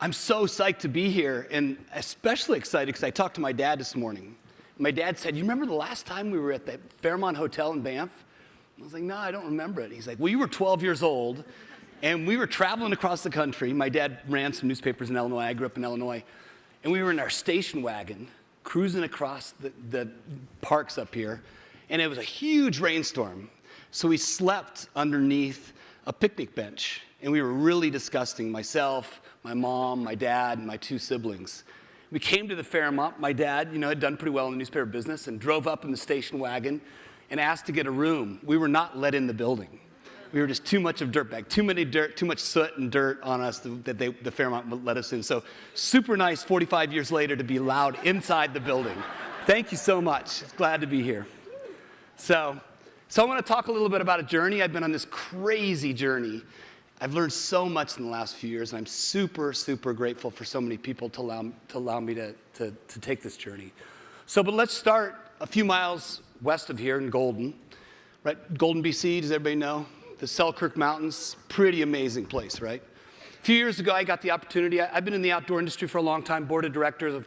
I'm so psyched to be here, and especially excited because I talked to my dad this morning. My dad said, you remember the last time we were at the Fairmont Hotel in Banff? I was like, no, I don't remember it. He's like, well, you were 12 years old, and we were traveling across the country. My dad ran some newspapers in Illinois. I grew up in Illinois. And we were in our station wagon, cruising across the parks up here, and it was a huge rainstorm. So we slept underneath a picnic bench, and we were really disgusting, myself, my mom, my dad, and my two siblings. We came to the Fairmont. My dad, had done pretty well in the newspaper business and drove up in the station wagon and asked to get a room. We were not let in the building. We were just too much of dirtbag, too much soot and dirt on us that the Fairmont would let us in. So super nice 45 years later to be allowed inside the building. Thank you so much. Glad to be here. So I want to talk a little bit about a journey. I've been on this crazy journey. I've learned so much in the last few years, and I'm super, super grateful for so many people to allow me to take this journey. But let's start a few miles west of here in Golden, right? Golden, BC, does everybody know? The Selkirk Mountains, pretty amazing place, right? A few years ago, I got the opportunity. I've been in the outdoor industry for a long time, board of directors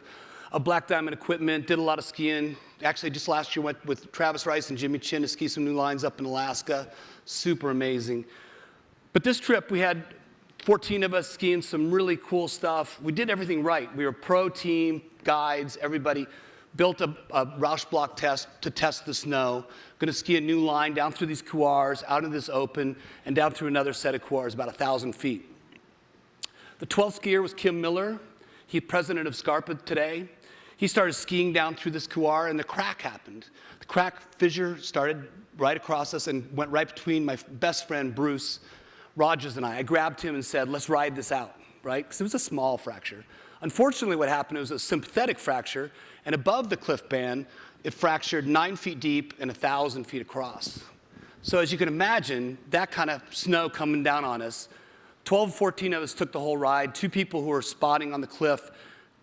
of Black Diamond Equipment, did a lot of skiing. Actually, just last year, went with Travis Rice and Jimmy Chin to ski some new lines up in Alaska. Super amazing. But this trip, we had 14 of us skiing some really cool stuff. We did everything right. We were pro team, guides, everybody. Built a Roush block test to test the snow. Going to ski a new line down through these couloirs, out of this open, and down through another set of couloirs, about 1,000 feet. The 12th skier was Kim Miller. He's president of Scarpa today. He started skiing down through this couloir, and the crack happened. The crack fissure started right across us and went right between my best friend, Bruce Rogers, and I. I grabbed him and said, let's ride this out, right? Because it was a small fracture. Unfortunately, what happened, it was a sympathetic fracture, and above the cliff band, it fractured 9 feet deep and 1,000 feet across. So as you can imagine, that kind of snow coming down on us, 12, 14 of us took the whole ride. 2 people who were spotting on the cliff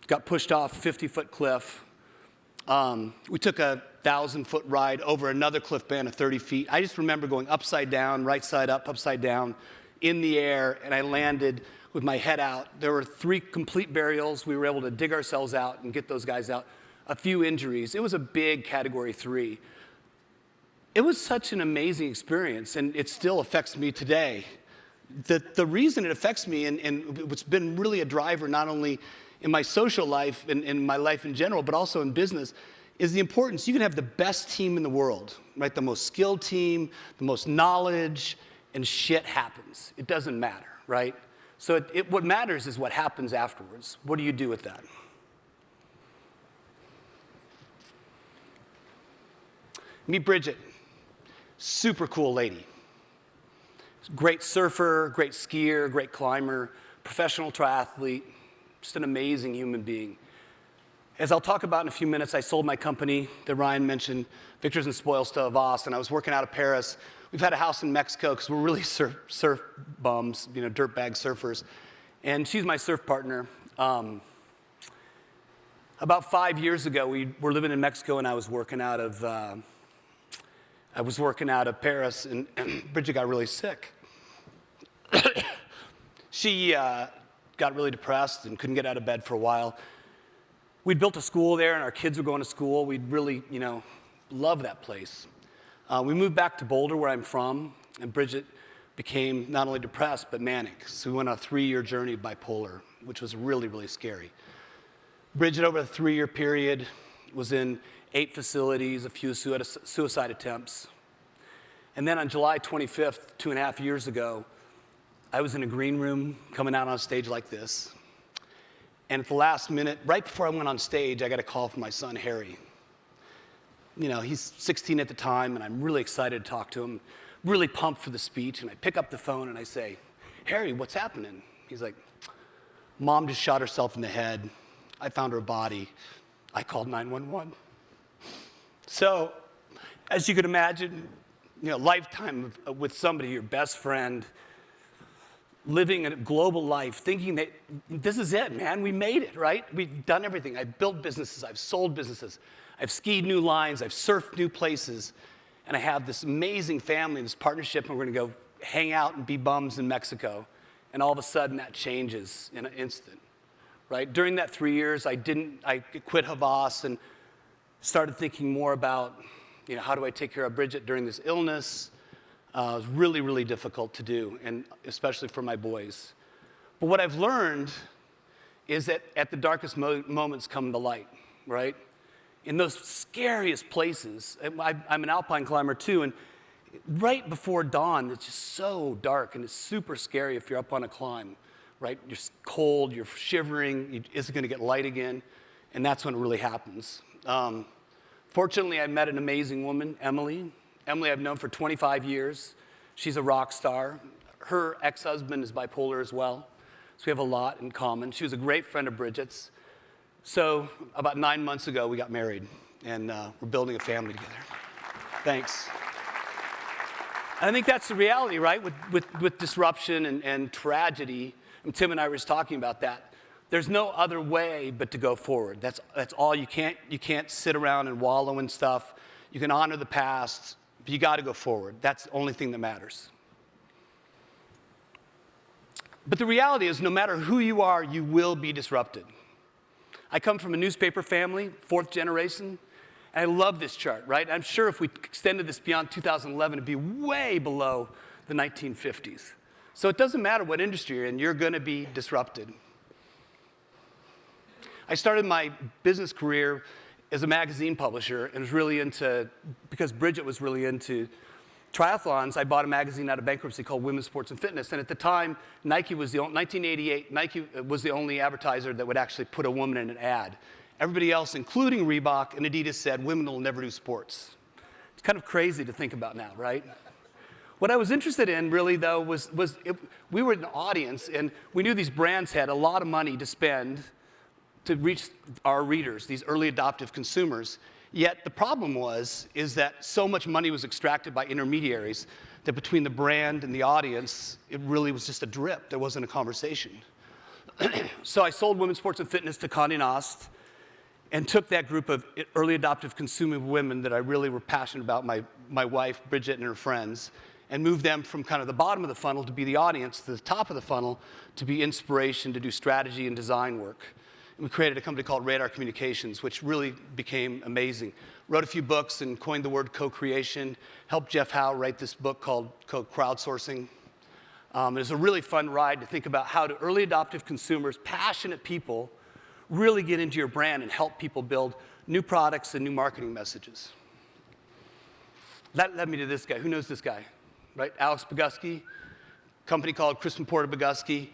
got pushed off a 50-foot cliff. We took a 1,000-foot ride over another cliff band of 30 feet. I just remember going upside down, right side up, upside down, in the air, and I landed with my head out. There were 3 complete burials. We were able to dig ourselves out and get those guys out. A few injuries. It was a big Category 3. It was such an amazing experience, and it still affects me today. The reason it affects me, and what's been really a driver not only in my social life and in my life in general, but also in business, is the importance. You can have the best team in the world, right? The most skilled team, the most knowledge, and shit happens. It doesn't matter, right? So what matters is what happens afterwards. What do you do with that? Meet Bridget. Super cool lady. Great surfer, great skier, great climber, professional triathlete, just an amazing human being. As I'll talk about in a few minutes, I sold my company that Ryan mentioned, Victors and Spoils, to Avast, and I was working out of Paris. We've had a house in Mexico because we're really surf bums, dirtbag surfers. And she's my surf partner. About 5 years ago, we were living in Mexico, and I was working out of Paris, and Bridget got really sick. She got really depressed and couldn't get out of bed for a while. We'd built a school there, and our kids were going to school. We'd really, love that place. We moved back to Boulder, where I'm from, and Bridget became not only depressed, but manic. So we went on a 3-year journey of bipolar, which was really, really scary. Bridget, over a 3-year period, was in 8 facilities, a few suicide attempts. And then on July 25th, 2.5 years ago, I was in a green room coming out on a stage like this. And at the last minute, right before I went on stage, I got a call from my son, Harry. He's 16 at the time, and I'm really excited to talk to him, really pumped for the speech. And I pick up the phone and I say, Harry, what's happening? He's like, Mom just shot herself in the head. I found her body. I called 911. So, as you can imagine, lifetime with somebody, your best friend, living a global life, thinking that this is it, man, we made it, right? We've done everything. I've built businesses, I've sold businesses, I've skied new lines, I've surfed new places, and I have this amazing family, this partnership, and we're gonna go hang out and be bums in Mexico. And all of a sudden, that changes in an instant. right? During that 3 years, I quit Havas and started thinking more about, how do I take care of Bridget during this illness? It was really, really difficult to do, and especially for my boys. But what I've learned is that at the darkest moments come the light, right? In those scariest places, I'm an alpine climber too, and right before dawn, it's just so dark, and it's super scary if you're up on a climb, right? You're cold, you're shivering, is it gonna get light again? And that's when it really happens. Fortunately, I met an amazing woman, Emily. Emily I've known for 25 years. She's a rock star. Her ex-husband is bipolar as well, so we have a lot in common. She was a great friend of Bridget's. So about 9 months ago, we got married, and we're building a family together. Thanks. I think that's the reality, right? With disruption and tragedy, and Tim and I were just talking about that. There's no other way but to go forward. That's all. You can't sit around and wallow in stuff. You can honor the past, but you got to go forward. That's the only thing that matters. But the reality is, no matter who you are, you will be disrupted. I come from a newspaper family, 4th generation, and I love this chart, right? I'm sure if we extended this beyond 2011, it'd be way below the 1950s. So it doesn't matter what industry you're in, you're going to be disrupted. I started my business career as a magazine publisher and was really because Bridget was really into triathlons, I bought a magazine out of bankruptcy called Women's Sports and Fitness. And at the time, 1988, Nike was the only advertiser that would actually put a woman in an ad. Everybody else, including Reebok and Adidas, said women will never do sports. It's kind of crazy to think about now, right? What I was interested in, really, though, we were an audience, and we knew these brands had a lot of money to spend to reach our readers, these early adoptive consumers. Yet the problem is that so much money was extracted by intermediaries that between the brand and the audience, it really was just a drip. There wasn't a conversation. So I sold Women's Sports and Fitness to Condé Nast and took that group of early adoptive consumer women that I really were passionate about, my wife, Bridget, and her friends, and moved them from kind of the bottom of the funnel to be the audience, to the top of the funnel to be inspiration, to do strategy and design work. We created a company called Radar Communications, which really became amazing. Wrote a few books and coined the word co-creation. Helped Jeff Howe write this book called Crowdsourcing. It was a really fun ride to think about how do early adoptive consumers, passionate people, really get into your brand and help people build new products and new marketing messages. That led me to this guy. Who knows this guy? Right? Alex Bogusky, company called Crispin Porter Bogusky.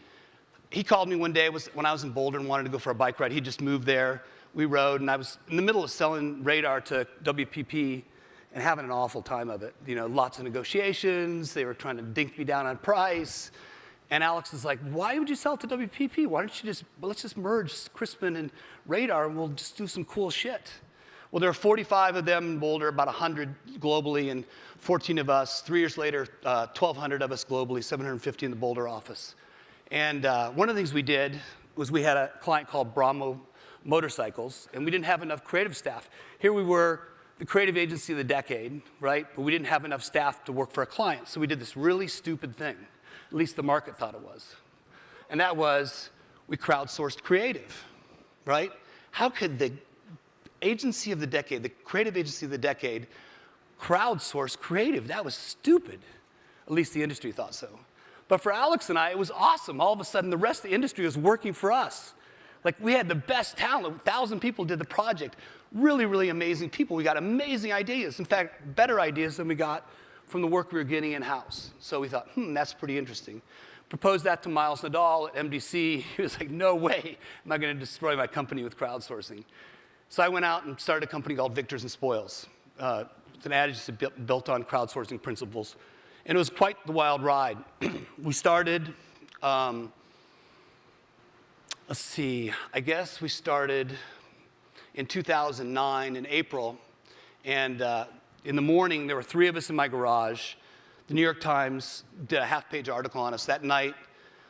He called me one day when I was in Boulder and wanted to go for a bike ride. He just moved there. We rode, and I was in the middle of selling Radar to WPP and having an awful time of it. Lots of negotiations. They were trying to dink me down on price. And Alex is like, why would you sell it to WPP? Why don't you let's just merge Crispin and Radar, and we'll just do some cool shit. Well, there are 45 of them in Boulder, about 100 globally, and 14 of us. 3 years later, 1,200 of us globally, 750 in the Boulder office. And one of the things we did was we had a client called Brahmo Motorcycles, and we didn't have enough creative staff. Here we were, the creative agency of the decade, right? But we didn't have enough staff to work for a client. So we did this really stupid thing. At least the market thought it was. And that was we crowdsourced creative, right? How could the agency of the decade, the creative agency of the decade, crowdsource creative? That was stupid. At least the industry thought so. But for Alex and I, it was awesome. All of a sudden, the rest of the industry was working for us. Like, we had the best talent. 1,000 people did the project. Really, really amazing people. We got amazing ideas. In fact, better ideas than we got from the work we were getting in-house. So we thought, that's pretty interesting. Proposed that to Miles Nadal at MDC. He was like, no way am I going to destroy my company with crowdsourcing. So I went out and started a company called Victors and Spoils. It's an ad agency built on crowdsourcing principles. And it was quite the wild ride. We started, let's see, I guess we started in 2009 in April. And in the morning, there were 3 of us in my garage. The New York Times did a half-page article on us. That night,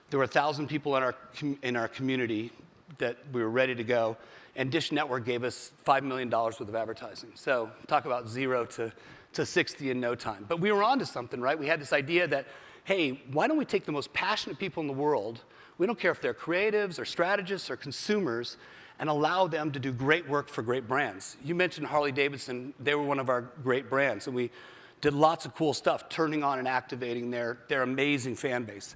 there were 1,000 people in our community that we were ready to go. And Dish Network gave us $5 million worth of advertising. So talk about 0 to 60 in no time. But we were onto something, right? We had this idea that hey, why don't we take the most passionate people in the world, we don't care if they're creatives or strategists or consumers, and allow them to do great work for great brands. You mentioned Harley-Davidson. They were one of our great brands, and we did lots of cool stuff, turning on and activating their amazing fan base.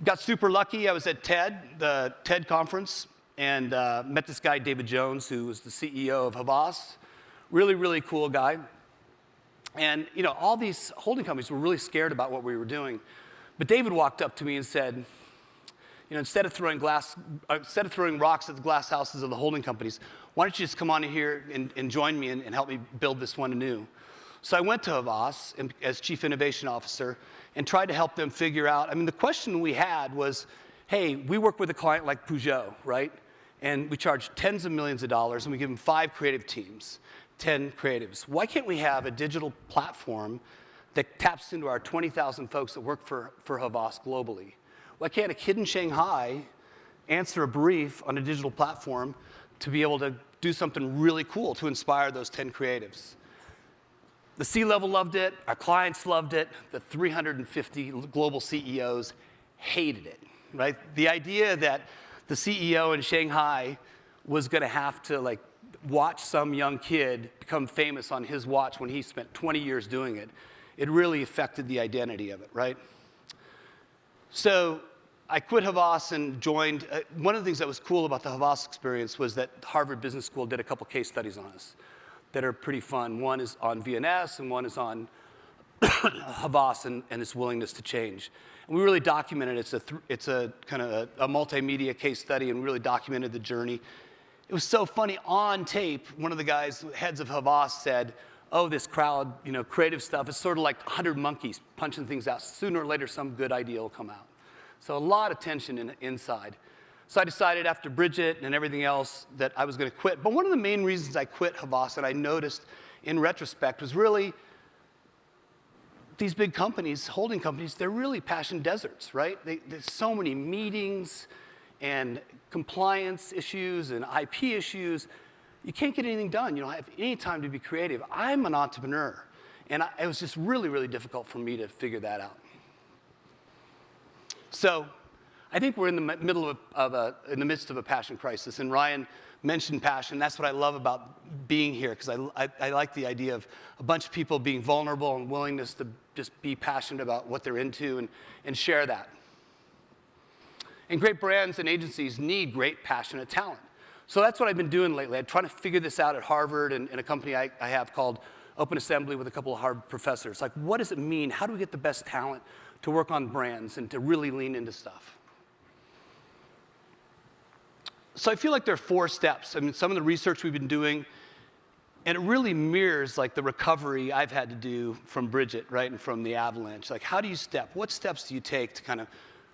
Got super lucky. I was at the TED conference, and met this guy, David Jones, who was the CEO of Havas. Really, really cool guy. And all these holding companies were really scared about what we were doing. But David walked up to me and said, instead of throwing rocks at the glass houses of the holding companies, why don't you just come on in here and join me and help me build this one anew? So I went to Havas as Chief Innovation Officer and tried to help them figure out. The question we had was, hey, we work with a client like Peugeot, right? And we charge tens of millions of dollars, and we give them 5 creative teams, 10 creatives. Why can't we have a digital platform that taps into our 20,000 folks that work for Havas globally? Why can't a kid in Shanghai answer a brief on a digital platform to be able to do something really cool to inspire those 10 creatives? The C-level loved it. Our clients loved it. The 350 global CEOs hated it, right? The idea that the CEO in Shanghai was going to have to watch some young kid become famous on his watch when he spent 20 years doing it, it really affected the identity of it, right? So I quit Havas and joined. One of the things that was cool about the Havas experience was that Harvard Business School did a couple case studies on us that are pretty fun. One is on VNS, and one is on Havas and its willingness to change. And we really documented it. It's a kind of a multimedia case study, and we really documented the journey. It was so funny. On tape, one of the guys, heads of Havas, said, oh, this crowd, creative stuff, is sort of like 100 monkeys punching things out. Sooner or later, some good idea will come out. So a lot of tension inside. So I decided after Bridget and everything else that I was going to quit. But one of the main reasons I quit Havas that I noticed in retrospect was really these big companies, holding companies, they're really passion deserts, right? There's so many meetings and compliance issues and IP issues. You can't get anything done. You don't have any time to be creative. I'm an entrepreneur, and it was just really, really difficult for me to figure that out. So I think we're in the in the midst of a passion crisis, and Ryan mentioned passion. That's what I love about being here, because I like the idea of a bunch of people being vulnerable and willingness to just be passionate about what they're into and share that. And great brands and agencies need great, passionate talent. So that's what I've been doing lately. I'm trying to figure this out at Harvard and in a company I have called Open Assembly with a couple of Harvard professors. Like, what does it mean? How do we get the best talent to work on brands and to really lean into stuff? So I feel like there are 4 steps. Some of the research we've been doing, and it really mirrors the recovery I've had to do from Bridget, right, and from the Avalanche. How do you what steps do you take to kind of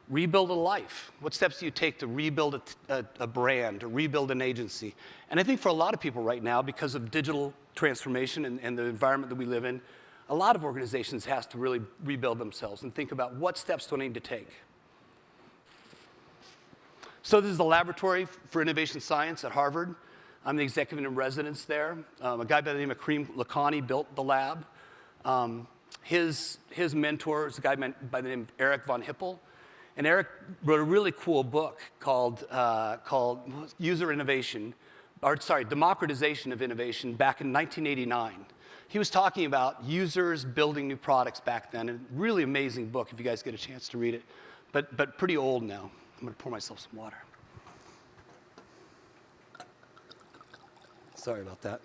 rebuild a life? What steps do you take to rebuild a brand, or rebuild an agency? And I think for a lot of people right now, because of digital transformation and the environment that we live in, a lot of organizations have to really rebuild themselves and think about what steps do I need to take. So this is the Laboratory for Innovation Science at Harvard. I'm the executive in residence there. A guy by the name of Kareem Lakhani built the lab. His mentor is a guy by the name of Eric von Hippel. And Eric wrote a really cool book called User Innovation, Democratization of Innovation, back in 1989. He was talking about users building new products back then. A really amazing book if you guys get a chance to read it, but pretty old now. I'm going to pour myself some water. Sorry about that.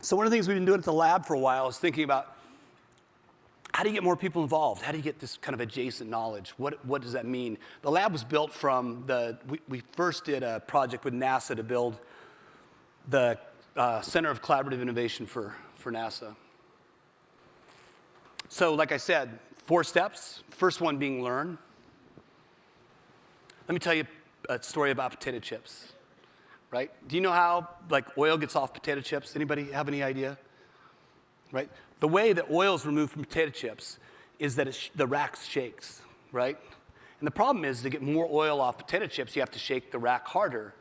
So one of the things we've been doing at the lab for a while is thinking about how do you get more people involved? How do you get this kind of adjacent knowledge? What does that mean? The lab was built from we first did a project with NASA to build the Center of Collaborative Innovation for NASA. So like I said, 4 steps. First one being learn. Let me tell you a story about potato chips. Right? Do you know how oil gets off potato chips? Anybody have any idea? Right? The way that oil is removed from potato chips is that the rack shakes, right? And the problem is to get more oil off potato chips, you have to shake the rack harder.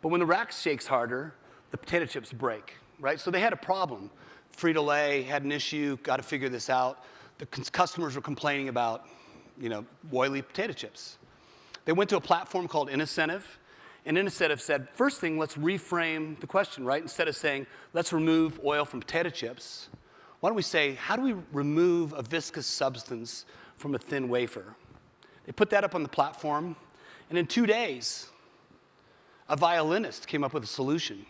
But when the rack shakes harder, the potato chips break, right? So they had a problem. Frito-Lay had an issue, got to figure this out. The customers were complaining about, oily potato chips. They went to a platform called Incentive, and Incentive said, first thing, let's reframe the question, right? Instead of saying, let's remove oil from potato chips, why don't we say, how do we remove a viscous substance from a thin wafer? They put that up on the platform, and in 2 days, a violinist came up with a solution.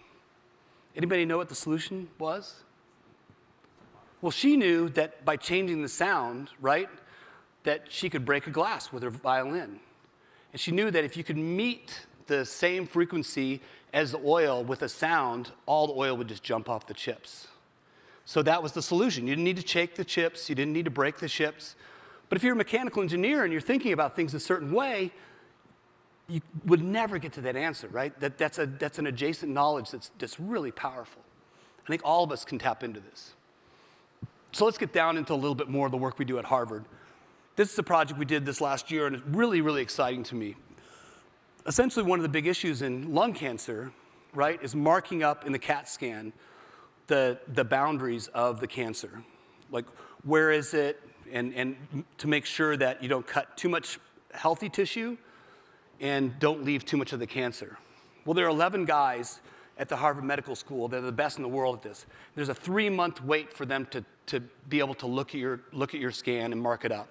Anybody know what the solution was? Well, she knew that by changing the sound, right, that she could break a glass with her violin. And she knew that if you could meet the same frequency as the oil with a sound, all the oil would just jump off the chips. So that was the solution. You didn't need to shake the chips. You didn't need to break the chips. But if you're a mechanical engineer and you're thinking about things a certain way, you would never get to that answer, right? That's an adjacent knowledge that's really powerful. I think all of us can tap into this. So let's get down into a little bit more of the work we do at Harvard. This is a project we did this last year, and it's really, really exciting to me. Essentially, one of the big issues in lung cancer, right, is marking up in the CAT scan the boundaries of the cancer. Like, where is it? And to make sure that you don't cut too much healthy tissue and don't leave too much of the cancer. Well, there are 11 guys at the Harvard Medical School. They're the best in the world at this. There's a 3-month wait for them to be able to look at your scan and mark it up.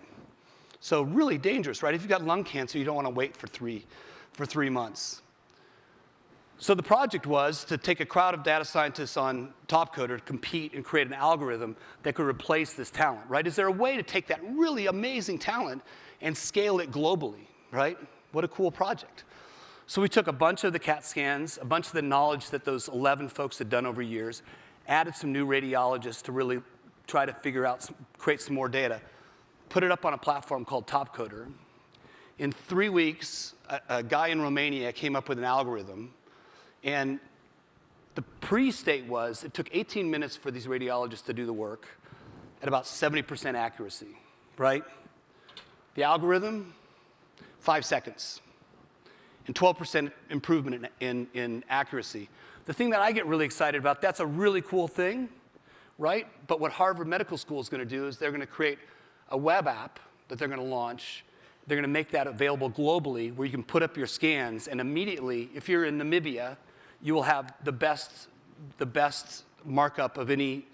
So really dangerous, right? If you've got lung cancer, you don't want to wait for three months. So the project was to take a crowd of data scientists on Topcoder to compete and create an algorithm that could replace this talent, right? Is there a way to take that really amazing talent and scale it globally, right? What a cool project. So we took a bunch of the CAT scans, a bunch of the knowledge that those 11 folks had done over years, added some new radiologists to really try to figure out, create some more data, put it up on a platform called Topcoder. In 3 weeks, a guy in Romania came up with an algorithm, and the pre-state was it took 18 minutes for these radiologists to do the work at about 70% accuracy, right? The algorithm, 5 seconds, and 12% improvement in accuracy. The thing that I get really excited about, that's a really cool thing, right? But what Harvard Medical School is going to do is they're going to create a web app that they're going to launch. They're going to make that available globally where you can put up your scans, and immediately, if you're in Namibia, you will have the best markup of any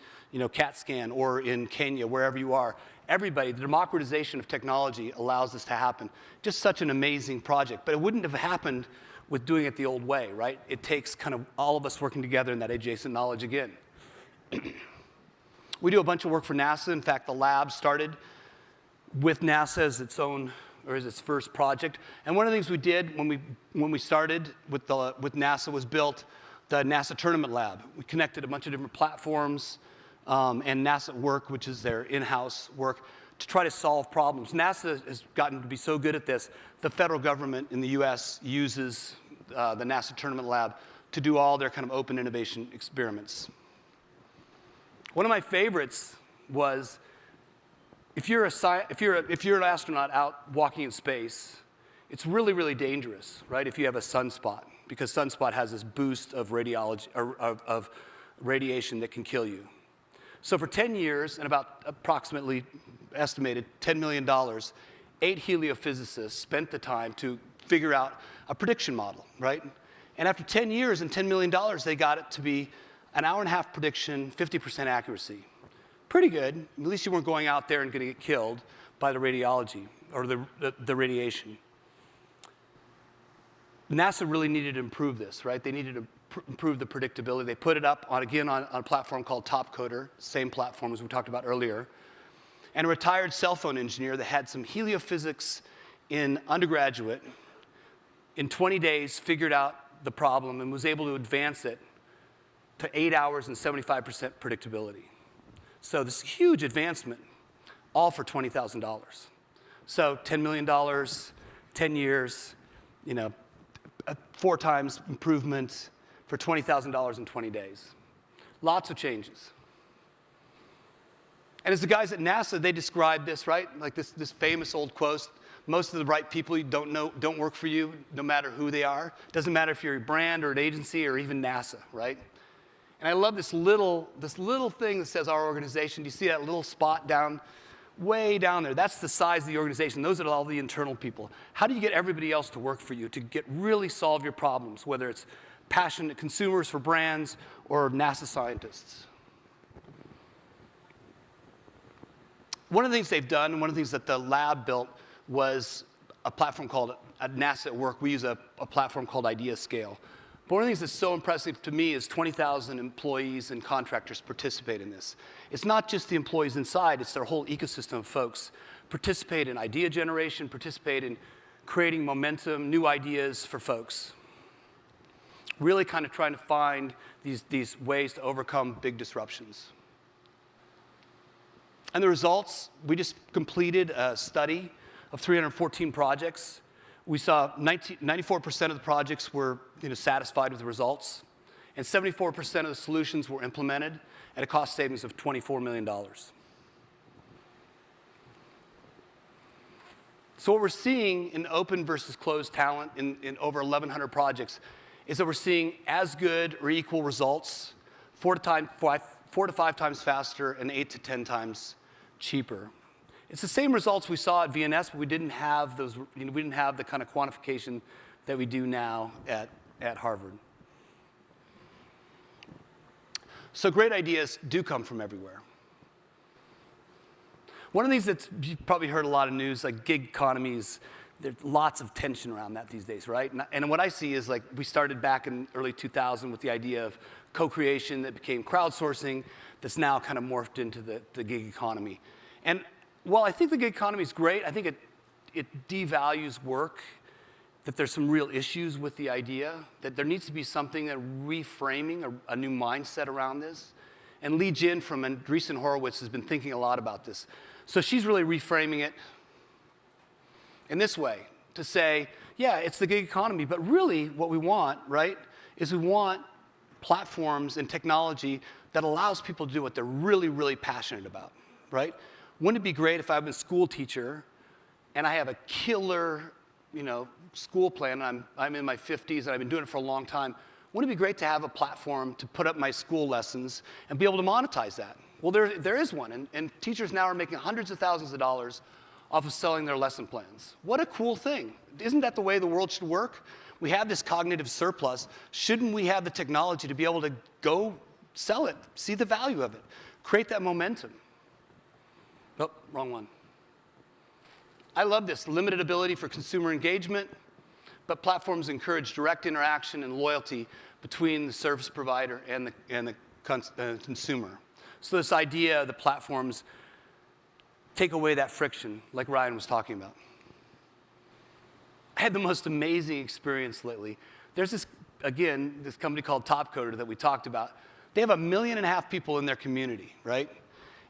CAT scan, or in Kenya, wherever you are. Everybody, the democratization of technology allows this to happen. Just such an amazing project. But it wouldn't have happened with doing it the old way, right? It takes kind of all of us working together in that adjacent knowledge again. We do a bunch of work for NASA. In fact, the lab started with NASA as its first project. And one of the things we did when we started with NASA was built the NASA Tournament Lab. We connected a bunch of different platforms and NASA Work, which is their in-house work, to try to solve problems. NASA has gotten to be so good at this, the federal government in the US uses the NASA Tournament Lab to do all their kind of open innovation experiments. One of my favorites was, if you're an astronaut out walking in space, it's really, really dangerous, right, if you have a sunspot, because sunspot has this boost of of radiation that can kill you. So for 10 years, and about approximately estimated $10 million, 8 heliophysicists spent the time to figure out a prediction model, right? And after 10 years and $10 million, they got it to be an hour-and-a-half prediction, 50% accuracy. Pretty good. At least you weren't going out there and going to get killed by the radiology or the radiation. NASA really needed to improve this, right? They needed to improve the predictability. They put it up on a platform called Topcoder, same platform as we talked about earlier. And a retired cell phone engineer that had some heliophysics in undergraduate, in 20 days figured out the problem and was able to advance it to 8 hours and 75% predictability. So this huge advancement, all for $20,000. So $10 million, 10 years, 4 times improvement for $20,000 in 20 days. Lots of changes. And as the guys at NASA, they describe this, right? Like this famous old quote, most of the right people you don't work for you, no matter who they are. Doesn't matter if you're a brand or an agency or even NASA, right? And I love this little thing that says our organization. Do you see that little spot down, way down there? That's the size of the organization. Those are all the internal people. How do you get everybody else to work for you, to really solve your problems, whether it's passionate consumers for brands or NASA scientists? One of the things they've done, and one of the things that the lab built, was a platform called, at NASA at work, we use a platform called IdeaScale. But one of the things that's so impressive to me is 20,000 employees and contractors participate in this. It's not just the employees inside, it's their whole ecosystem of folks participate in idea generation, participate in creating momentum, new ideas for folks. Really kind of trying to find these ways to overcome big disruptions. And the results, we just completed a study of 314 projects. We saw 94% of the projects were satisfied with the results, and 74% of the solutions were implemented at a cost savings of $24 million. So what we're seeing in open versus closed talent in over 1,100 projects is that we're seeing as good or equal results, 4 to 5 times faster and 8 to 10 times cheaper. It's the same results we saw at VNS, but we didn't have those. We didn't have the kind of quantification that we do now at Harvard. So great ideas do come from everywhere. One of the things that you've probably heard a lot of news, like gig economies, there's lots of tension around that these days, right? And what I see is, like, we started back in early 2000 with the idea of co-creation that became crowdsourcing, that's now kind of morphed into the gig economy. And while I think the gig economy is great, I think it devalues work, that there's some real issues with the idea, that there needs to be something, a reframing, a new mindset around this. And Lee Jin from Andreessen Horowitz has been thinking a lot about this. So she's really reframing it in this way, to say, yeah, it's the gig economy, but really what we want, right, is we want platforms and technology that allows people to do what they're really, really passionate about, right? Wouldn't it be great if I'm a school teacher and I have a killer, school plan, and I'm in my 50s and I've been doing it for a long time? Wouldn't it be great to have a platform to put up my school lessons and be able to monetize that? Well, there is one, and teachers now are making hundreds of thousands of dollars off of selling their lesson plans. What a cool thing. Isn't that the way the world should work? We have this cognitive surplus. Shouldn't we have the technology to be able to go sell it, see the value of it, create that momentum? Oh, wrong one. I love this, limited ability for consumer engagement, but platforms encourage direct interaction and loyalty between the service provider and the consumer. So this idea of the platforms take away that friction, like Ryan was talking about. I had the most amazing experience lately. There's this company called Topcoder that we talked about. They have 1.5 million people in their community, right?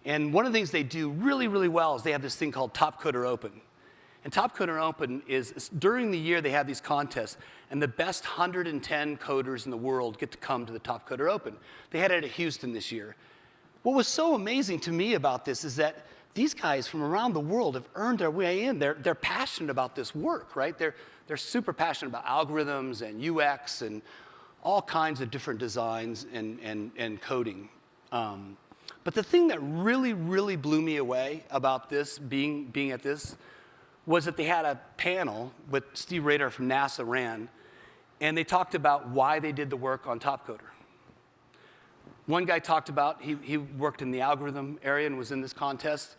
And one of the things they do really, really well is they have this thing called Topcoder Open. And Topcoder Open is, during the year, they have these contests, and the best 110 coders in the world get to come to the Topcoder Open. They had it at Houston this year. What was so amazing to me about this is that these guys from around the world have earned their way in. They're passionate about this work, right? They're super passionate about algorithms and UX and all kinds of different designs and coding. But the thing that really, really blew me away about this, being at this, was that they had a panel with Steve Radar from NASA ran, and they talked about why they did the work on Topcoder. One guy talked about, he worked in the algorithm area and was in this contest.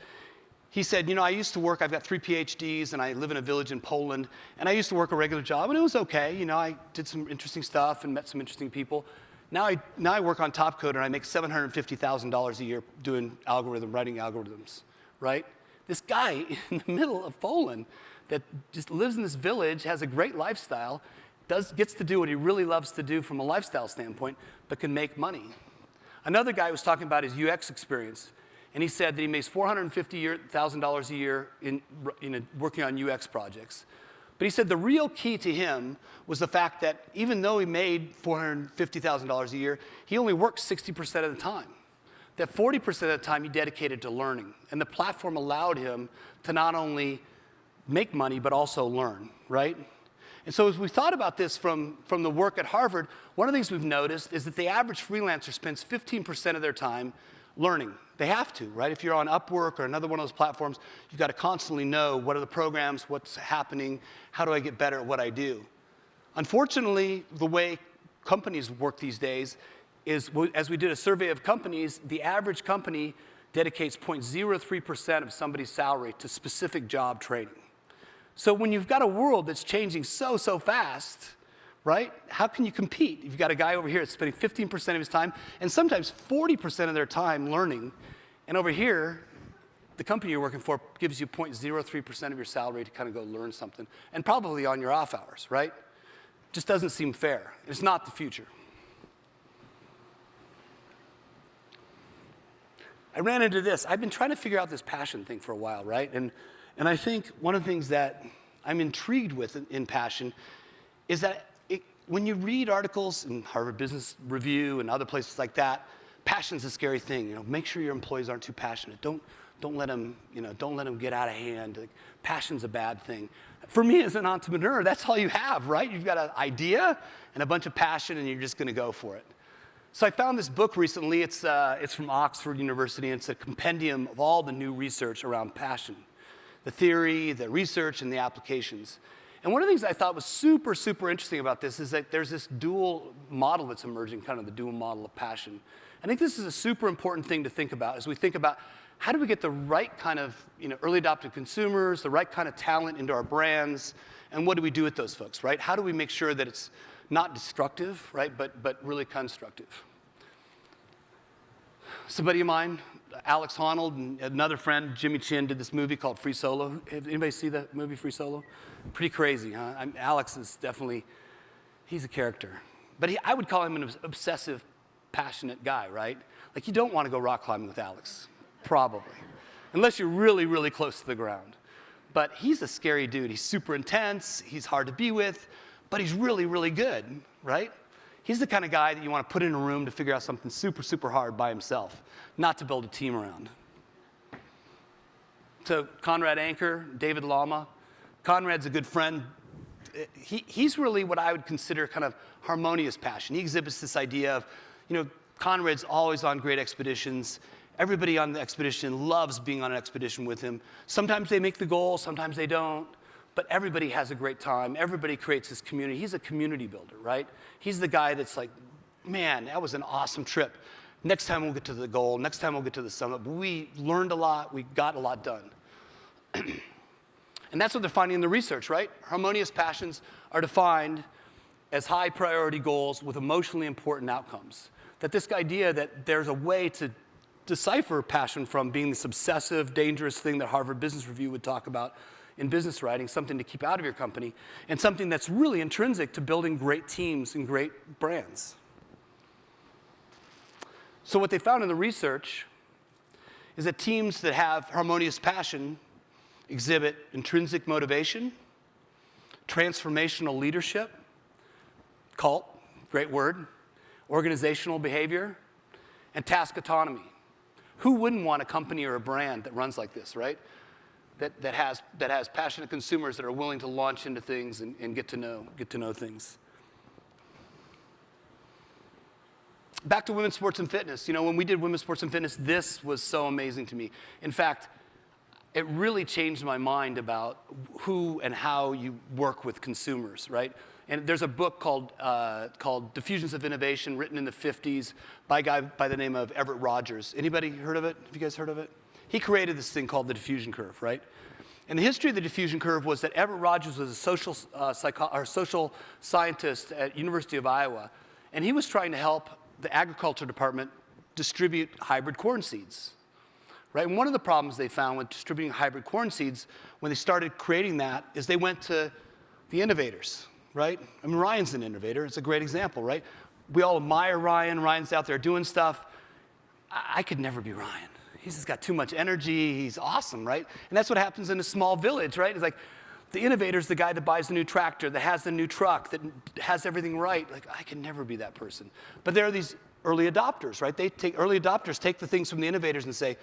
He said, I used to work, I've got 3 PhDs, and I live in a village in Poland, and I used to work a regular job, and it was okay. I did some interesting stuff and met some interesting people. Now I work on Topcoder, and I make $750,000 a year writing algorithms, right? This guy in the middle of Poland that just lives in this village, has a great lifestyle, gets to do what he really loves to do from a lifestyle standpoint, but can make money. Another guy was talking about his UX experience, and he said that he makes $450,000 a year in working on UX projects. But he said the real key to him was the fact that even though he made $450,000 a year, he only worked 60% of the time. That 40% of the time he dedicated to learning. And the platform allowed him to not only make money, but also learn, right? And so as we thought about this from the work at Harvard, one of the things we've noticed is that the average freelancer spends 15% of their time learning. They have to, right? If you're on Upwork or another one of those platforms, you've got to constantly know what are the programs, what's happening, how do I get better at what I do. Unfortunately, the way companies work these days is, as we did a survey of companies, the average company dedicates 0.03% of somebody's salary to specific job training. So when you've got a world that's changing so fast, right, how can you compete? You've got a guy over here that's spending 15% of his time, and sometimes 40% of their time learning, and over here, the company you're working for gives you 0.03% of your salary to kind of go learn something, and probably on your off hours, right? Just doesn't seem fair. It's not the future. I ran into this. I've been trying to figure out this passion thing for a while, right? And I think one of the things that I'm intrigued with in passion is that when you read articles in Harvard Business Review and other places like that, passion's a scary thing. You know, make sure your employees aren't too passionate. Don't let them, don't let them get out of hand. Like, passion's a bad thing. For me as an entrepreneur, that's all you have, right? You've got an idea and a bunch of passion, and you're just going to go for it. So I found this book recently. It's from Oxford University, and it's a compendium of all the new research around passion, the theory, the research, and the applications. And one of the things I thought was super interesting about this is that there's this dual model that's emerging, kind of the dual model of passion. I think this is a super important thing to think about as we think about how do we get the right kind of early adopter consumers, the right kind of talent into our brands, and what do we do with those folks, right? How do we make sure that it's not destructive, right, but really constructive? Somebody of mine, Alex Honnold, and another friend, Jimmy Chin, did this movie called Free Solo. Anybody see that movie, Free Solo? Pretty crazy, huh? Alex is definitely, he's a character. But I would call him an obsessive, passionate guy, right? Like, you don't want to go rock climbing with Alex, probably, unless you're really close to the ground. But he's a scary dude. He's super intense, he's hard to be with, but he's really good, right? He's the kind of guy that you want to put in a room to figure out something super hard by himself, not to build a team around. So Conrad Anker, David Lama. Conrad's a good friend. He's really what I would consider kind of harmonious passion. He exhibits this idea of, Conrad's always on great expeditions. Everybody on the expedition loves being on an expedition with him. Sometimes they make the goal, sometimes they don't. But everybody has a great time. Everybody creates this community. He's a community builder, right? He's the guy that's like, man, that was an awesome trip. Next time we'll get to the goal. Next time we'll get to the summit. But we learned a lot. We got a lot done. And that's what they're finding in the research, right? Harmonious passions are defined as high priority goals with emotionally important outcomes. That this idea that there's a way to decipher passion from being this obsessive, dangerous thing that Harvard Business Review would talk about in business writing, something to keep out of your company, and something that's really intrinsic to building great teams and great brands. So what they found in the research is that teams that have harmonious passion exhibit intrinsic motivation, transformational leadership, cult, great word, organizational behavior, and task autonomy. Who wouldn't want a company or a brand that runs like this, right? That has passionate consumers that are willing to launch into things and get to know things. Back to women's sports and fitness. When we did women's sports and fitness, this was so amazing to me. In fact, it really changed my mind about who and how you work with consumers, right? And there's a book called Diffusion of Innovation, written in the 50s by a guy by the name of Everett Rogers. Anybody heard of it? Have you guys heard of it? He created this thing called the diffusion curve, right? And the history of the diffusion curve was that Everett Rogers was a social scientist at University of Iowa, and he was trying to help the agriculture department distribute hybrid corn seeds, right? And one of the problems they found with distributing hybrid corn seeds when they started creating that is they went to the innovators, right? I mean, Ryan's an innovator. It's a great example, right? We all admire Ryan. Ryan's out there doing stuff. I could never be Ryan. He's just got too much energy. He's awesome, right? And that's what happens in a small village, right? It's like the innovator's the guy that buys the new tractor, that has the new truck, that has everything right. Like, I can never be that person. But there are these early adopters, right? Early adopters take the things from the innovators and say,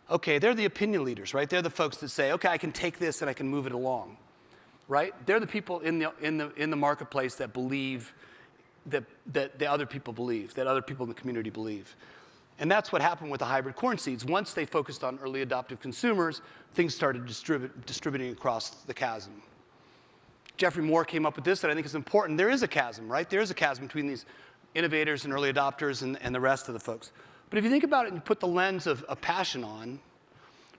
okay, they're the opinion leaders, right? They're the folks that say, okay, I can take this and I can move it along. right? They're the people in the marketplace that believe that the other people believe, that other people in the community believe. And that's what happened with the hybrid corn seeds. Once they focused on early adoptive consumers, things started distributing across the chasm. Jeffrey Moore came up with this, and I think it's important. There is a chasm, right? There is a chasm between these innovators and early adopters and the rest of the folks. But if you think about it and you put the lens of passion on,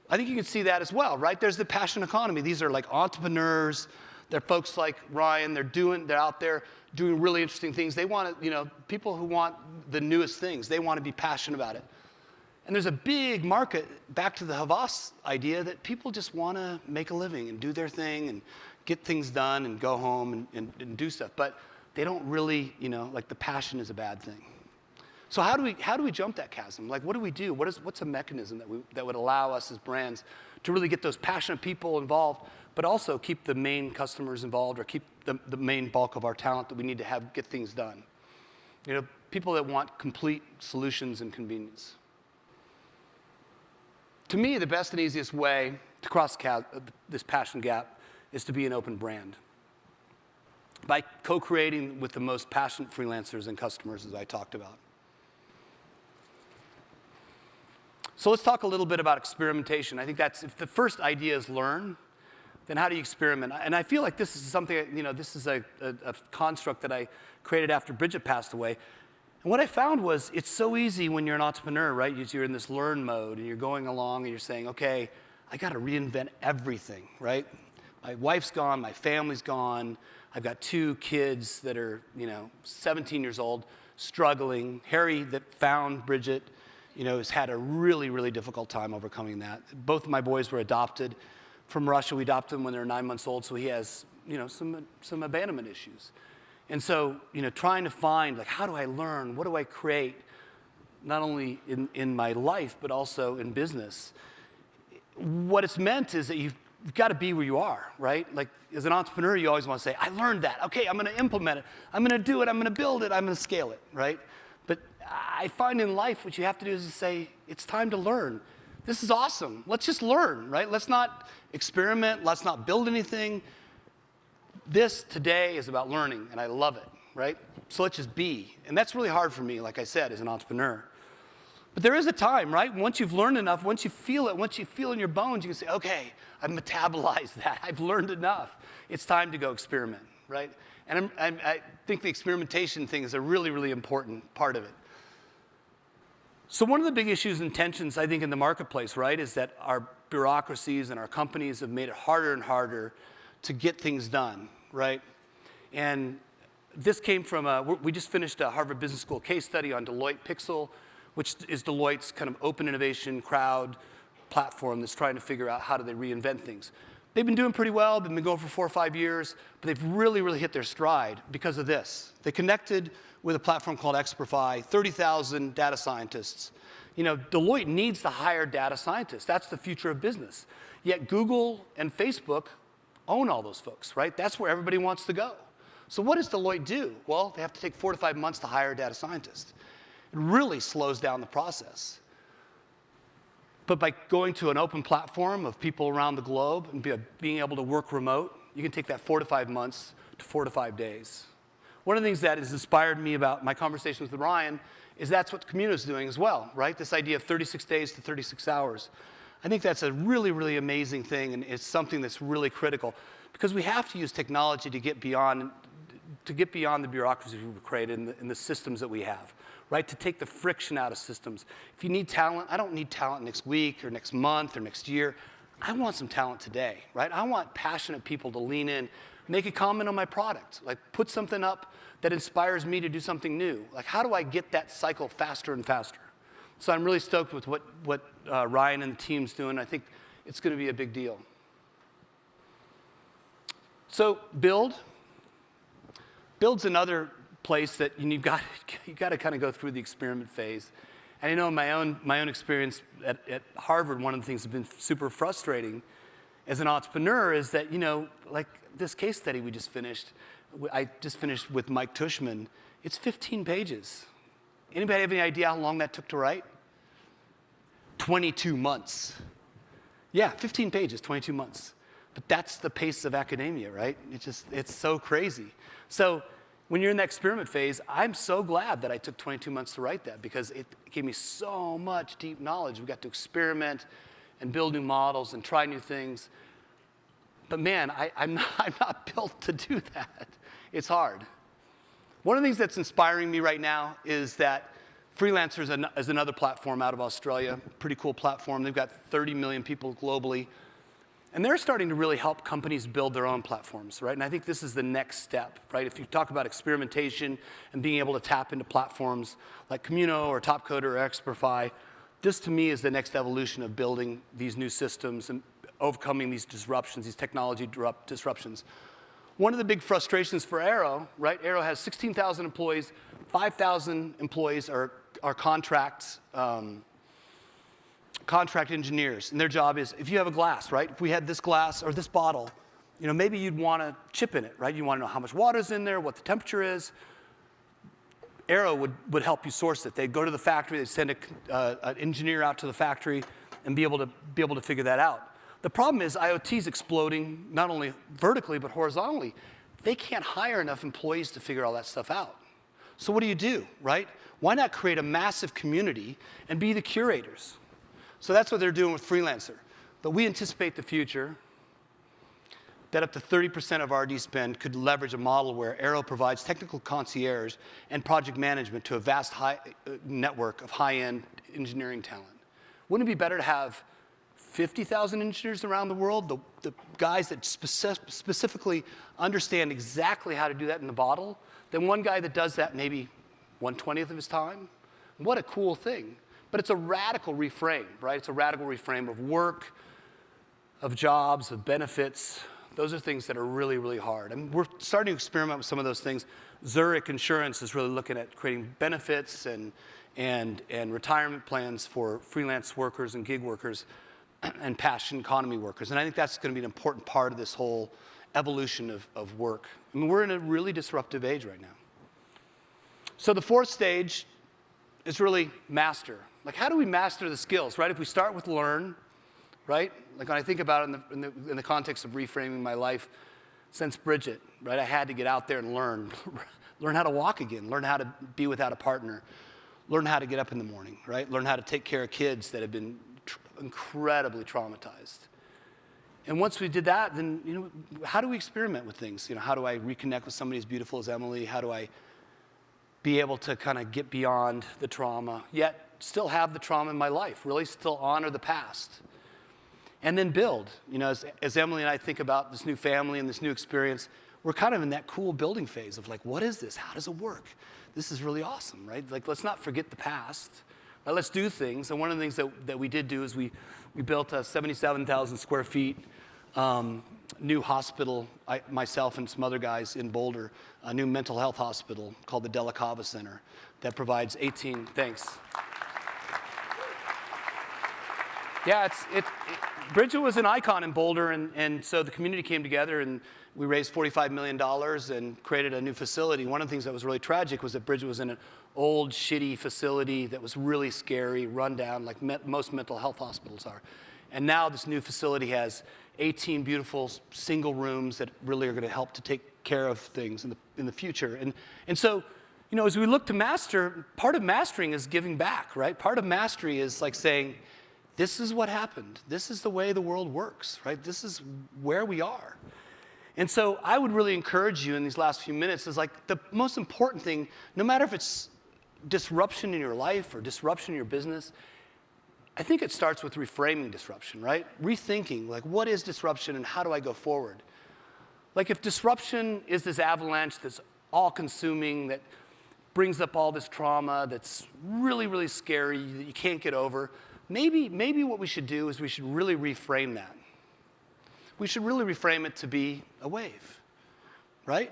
I think you can see that as well, right? There's the passion economy. These are like entrepreneurs. They're folks like Ryan. They're out there doing really interesting things. They want to, people who want the newest things. They want to be passionate about it. And there's a big market, back to the Havas idea, that people just want to make a living and do their thing and get things done and go home and do stuff. But they don't really, like the passion is a bad thing. So how do we jump that chasm? Like, what do we do? What's a mechanism that would allow us as brands to really get those passionate people involved, but also keep the main customers involved, or keep the main bulk of our talent that we need to have get things done? People that want complete solutions and convenience. To me, the best and easiest way to cross this passion gap is to be an open brand. By co-creating with the most passionate freelancers and customers, as I talked about. So let's talk a little bit about experimentation. I think if the first idea is learn, then how do you experiment? And I feel like this is something, this is a construct that I created after Bridget passed away. And what I found was it's so easy when you're an entrepreneur, right? You're in this learn mode and you're going along and you're saying, okay, I got to reinvent everything, right? My wife's gone, my family's gone. I've got 2 kids that are, 17 years old, struggling. Harry, that found Bridget, has had a really, really difficult time overcoming that. Both of my boys were adopted from Russia. We adopted them when they were 9 months old, so he has, some abandonment issues. And so, trying to find, like, how do I learn? What do I create? Not only in my life, but also in business. What it's meant is that you've got to be where you are, right? Like, as an entrepreneur, you always want to say, I learned that. Okay, I'm going to implement it. I'm going to do it. I'm going to build it. I'm going to scale it, right? But I find in life what you have to do is to say, it's time to learn. This is awesome. Let's just learn, right? Let's not experiment. Let's not build anything. This today is about learning, and I love it, right? So let's just be. And that's really hard for me, like I said, as an entrepreneur. But there is a time, right? Once you've learned enough, once you feel it, once you feel in your bones, you can say, okay, I've metabolized that. I've learned enough. It's time to go experiment, right? And I think the experimentation thing is a really, really important part of it. So one of the big issues and tensions, I think, in the marketplace, right, is that our bureaucracies and our companies have made it harder and harder to get things done, right? And this came from, we just finished a Harvard Business School case study on Deloitte Pixel, which is Deloitte's kind of open innovation crowd platform that's trying to figure out how do they reinvent things. They've been doing pretty well. They've been going for 4 or 5 years, but they've really, really hit their stride because of this. They connected with a platform called Experify, 30,000 data scientists. Deloitte needs to hire data scientists. That's the future of business. Yet Google and Facebook own all those folks, right? That's where everybody wants to go. So what does Deloitte do? Well, they have to take 4 to 5 months to hire a data scientist. It really slows down the process. But by going to an open platform of people around the globe and being able to work remote, you can take that 4 to 5 months to 4 to 5 days. One of the things that has inspired me about my conversations with Ryan is that's what Communo is doing as well, right? This idea of 36 days to 36 hours. I think that's a really, really amazing thing, and it's something that's really critical because we have to use technology to get beyond the bureaucracy we've created and the systems that we have, right? To take the friction out of systems. If you need talent, I don't need talent next week or next month or next year. I want some talent today, right? I want passionate people to lean in, make a comment on my product, like put something up that inspires me to do something new. Like, how do I get that cycle faster and faster? So I'm really stoked with what Ryan and the team's doing. I think it's going to be a big deal. So build's another place that you've got to kind of go through the experiment phase. And I know in my own experience at Harvard, one of the things that's been super frustrating as an entrepreneur is that, like this case study we just finished, I just finished with Mike Tushman. It's 15 pages. Anybody have any idea how long that took to write? 22 months. Yeah, 15 pages, 22 months. But that's the pace of academia, right? It's so crazy. So when you're in that experiment phase, I'm so glad that I took 22 months to write that, because it gave me so much deep knowledge. We got to experiment and build new models and try new things. But man, I'm not built to do that. It's hard. One of the things that's inspiring me right now is that Freelancers is another platform out of Australia, pretty cool platform. They've got 30 million people globally. And they're starting to really help companies build their own platforms, right? And I think this is the next step, right? If you talk about experimentation and being able to tap into platforms like Communo or Topcoder or Experify, this to me is the next evolution of building these new systems and overcoming these disruptions, these technology disruptions. One of the big frustrations for Arrow, right? Arrow has 16,000 employees, 5,000 employees are contract engineers, and their job is, if you have a glass, right? If we had this glass or this bottle, you know, maybe you'd want a chip in it, right? You want to know how much water's in there, what the temperature is. Arrow would help you source it. They'd go to the factory, they'd send an engineer out to the factory and be able to figure that out. The problem is IoT is exploding, not only vertically, but horizontally. They can't hire enough employees to figure all that stuff out. So what do, right? Why not create a massive community and be the curators? So that's what they're doing with Freelancer. But we anticipate the future that up to 30% of R&D spend could leverage a model where Arrow provides technical concierge and project management to a vast network of high-end engineering talent. Wouldn't it be better to have 50,000 engineers around the world, the guys that specifically understand exactly how to do that in the bottle, than one guy that does that maybe 1/20th of his time? What a cool thing. But it's a radical reframe, right? It's a radical reframe of work, of jobs, of benefits. Those are things that are really, really hard. And we're starting to experiment with some of those things. Zurich Insurance is really looking at creating benefits and retirement plans for freelance workers and gig workers and passion economy workers. And I think that's going to be an important part of this whole evolution of work. I mean, we're in a really disruptive age right now. So the fourth stage is really master. Like, how do we master the skills, right? If we start with learn, right? Like, when I think about it in the context of reframing my life since Bridget, right? I had to get out there and learn. Learn how to walk again. Learn how to be without a partner. Learn how to get up in the morning, right? Learn how to take care of kids that have been incredibly traumatized. And once we did that, then, you know, how do we experiment with things? You know, how do I reconnect with somebody as beautiful as Emily? How do I be able to kind of get beyond the trauma, yet still have the trauma in my life, really still honor the past? And then build. You know, as Emily and I think about this new family and this new experience, we're kind of in that cool building phase of like, what is this? How does it work? This is really awesome, right? Like, let's not forget the past. Let's do things. And one of the things that we did do is we built a 77,000 square feet new hospital, myself and some other guys in Boulder, a new mental health hospital called the Della Cava Center that provides 18, thanks. Yeah, Bridget was an icon in Boulder, and so the community came together and we raised $45 million and created a new facility. One of the things that was really tragic was that Bridget was in an old, shitty facility that was really scary, run down, like most mental health hospitals are. And now this new facility has 18 beautiful single rooms that really are going to help to take care of things in the future. And so, you know, as we look to master, part of mastering is giving back, right? Part of mastery is like saying, this is what happened. This is the way the world works, right? This is where we are. And so I would really encourage you in these last few minutes is like the most important thing, no matter if it's disruption in your life or disruption in your business, I think it starts with reframing disruption, right? Rethinking, like, what is disruption and how do I go forward? Like, if disruption is this avalanche that's all-consuming, that brings up all this trauma, that's really, really scary, that you can't get over, maybe what we should do is we should really reframe that. We should really reframe it to be a wave, right?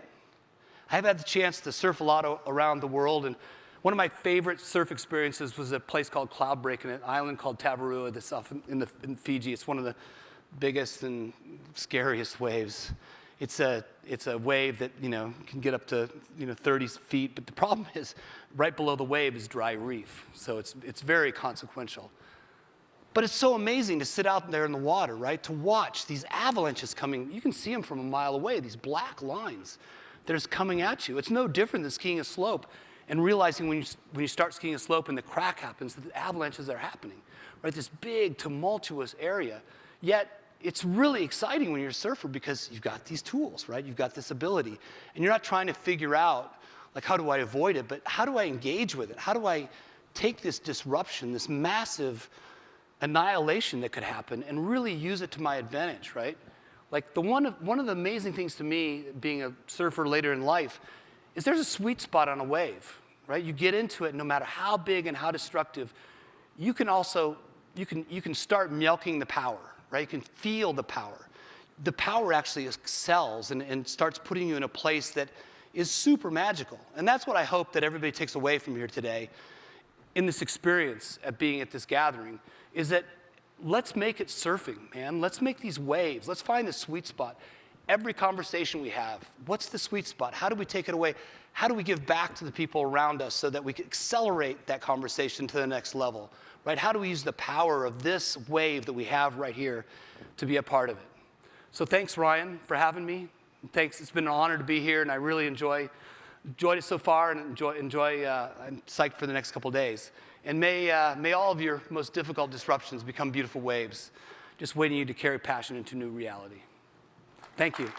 I've had the chance to surf a lot around the world, and one of my favorite surf experiences was a place called Cloudbreak in an island called Tavarua that's off in Fiji. It's one of the biggest and scariest waves. It's a wave that, you know, can get up to, you know, 30 feet, but the problem is right below the wave is dry reef, so it's very consequential. But it's so amazing to sit out there in the water, right? To watch these avalanches coming. You can see them from a mile away, these black lines that are coming at you. It's no different than skiing a slope and realizing when you start skiing a slope and the crack happens, that the avalanches are happening, right? This big, tumultuous area. Yet, it's really exciting when you're a surfer because you've got these tools, right? You've got this ability. And you're not trying to figure out, like, how do I avoid it, but how do I engage with it? How do I take this disruption, this massive annihilation that could happen, and really use it to my advantage, right? Like, one of the amazing things to me, being a surfer later in life, is there's a sweet spot on a wave, right? You get into it, no matter how big and how destructive, you can start milking the power, right? You can feel the power. The power actually excels and starts putting you in a place that is super magical. And that's what I hope that everybody takes away from here today in this experience at being at this gathering, is that let's make it surfing, man. Let's make these waves. Let's find the sweet spot. Every conversation we have, what's the sweet spot? How do we take it away? How do we give back to the people around us so that we can accelerate that conversation to the next level, right? How do we use the power of this wave that we have right here to be a part of it? So thanks, Ryan, for having me. Thanks. It's been an honor to be here, and I really enjoyed it so far, and I'm psyched for the next couple of days. And may all of your most difficult disruptions become beautiful waves, just waiting you to carry passion into new reality. Thank you.